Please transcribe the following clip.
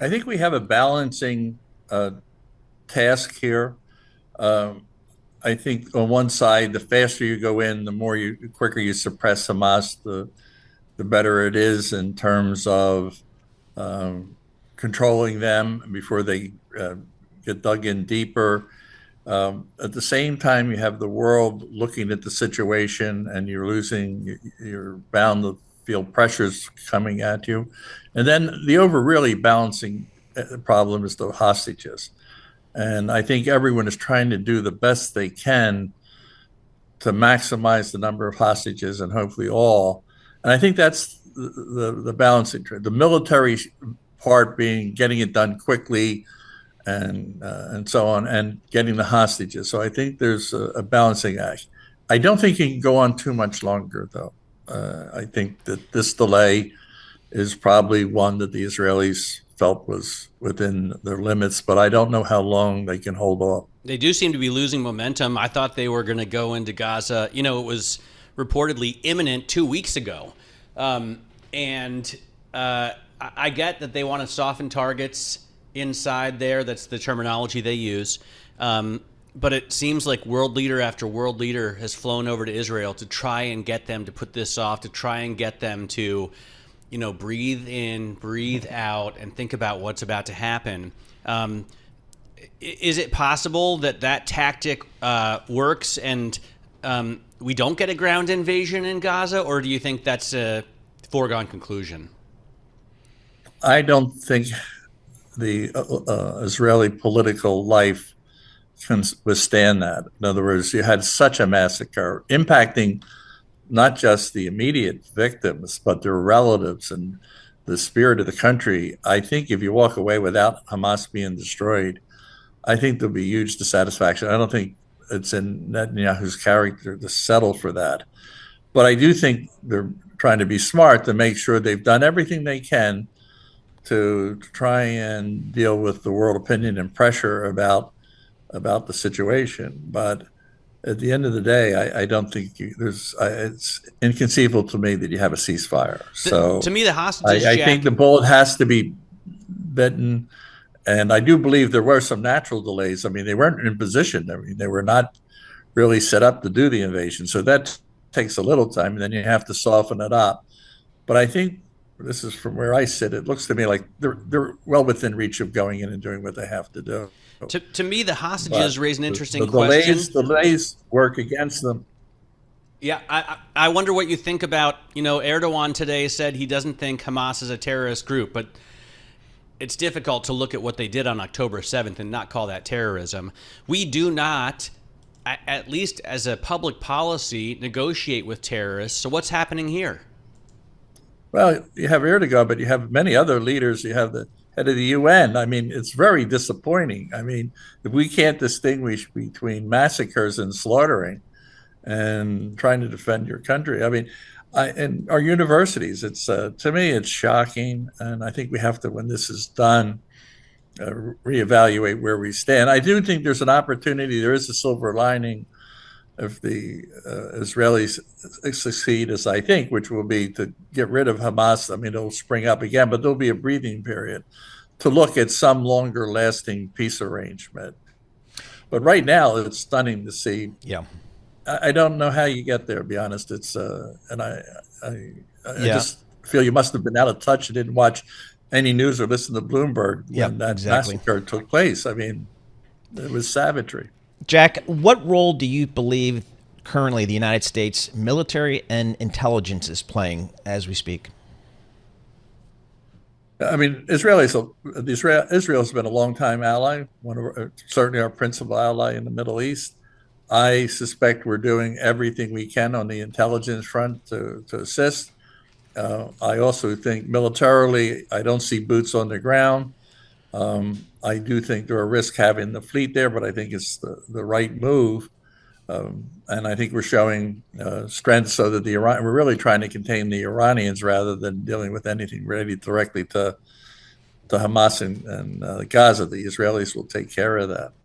I think we have a balancing task here. Um, I think on one side, the faster you go in, the quicker you suppress Hamas, the better it is in terms of um, controlling them before they get dug in deeper. At the same time, you have the world looking at the situation, and you're bound to feel pressures coming at you. And then the over really balancing problem is the hostages. And I think everyone is trying to do the best they can to maximize the number of hostages and hopefully all. And I think that's the balancing trade. The military part being getting it done quickly and so on, and getting the hostages. So I think there's a balancing act. I don't think it can go on too much longer, though. I think that this delay is probably one that the Israelis felt was within their limits, but I don't know how long they can hold off. They do seem to be losing momentum. I thought they were going to go into Gaza. You know, it was reportedly imminent 2 weeks ago. And I get that they want to soften targets inside there. That's the terminology they use. But it seems like world leader after world leader has flown over to Israel to try and get them to put this off, to try and get them to, breathe in, breathe out, and think about what's about to happen. Is it possible that that tactic works and we don't get a ground invasion in Gaza, or do you think that's a foregone conclusion? I don't think the Israeli political life can withstand that. In other words, you had such a massacre impacting not just the immediate victims, but their relatives and the spirit of the country. I think if you walk away without Hamas being destroyed, I think there'll be huge dissatisfaction. I don't think it's in Netanyahu's character to settle for that. But I do think they're trying to be smart to make sure they've done everything they can to try and deal with the world opinion and pressure about the situation. But at the end of the day, I don't think it's inconceivable to me that you have a ceasefire. To So me, the hostages, I Jack. think the bullet has to be bitten. And I do believe there were some natural delays. I mean, they weren't in position. I mean, they were not really set up to do the invasion. So that takes a little time, and then you have to soften it up. But I think this is from where I sit. It looks to me like they're well within reach of going in and doing what they have to do. To me, the hostages But raise an the interesting question. delays work against them. Yeah, I wonder what you think about, Erdogan today said he doesn't think Hamas is a terrorist group, but it's difficult to look at what they did on October 7th and not call that terrorism. We do not, at least as a public policy, negotiate with terrorists. So what's happening here? Well, you have Erdogan, but you have many other leaders. You have the head of the UN. I mean, it's very disappointing. I mean, if we can't distinguish between massacres and slaughtering and trying to defend your country, I mean, and our universities, it's to me, it's shocking. And I think we have to, when this is done, reevaluate where we stand. I do think there's an opportunity. There is a silver lining if the Israelis succeed, as I think, which will be to get rid of Hamas. I mean, it'll spring up again, but there'll be a breathing period to look at some longer lasting peace arrangement. But right now, it's stunning to see. Yeah. I don't know how you get there, to be honest. It's and I Yeah. just feel you must have been out of touch and didn't watch any news or listen to Bloomberg Yeah, when that exactly. massacre took place. I mean, it was savagery. Jack, what role do you believe currently the United States military and intelligence is playing as we speak? I mean, Israel's been a long time ally, certainly our principal ally in the Middle East. I suspect we're doing everything we can on the intelligence front to assist. I also think militarily, I don't see boots on the ground. I do think there are risks having the fleet there, but I think it's the right move. And I think we're showing strength so that we're really trying to contain the Iranians rather than dealing with anything related directly to Hamas and Gaza. The Israelis will take care of that.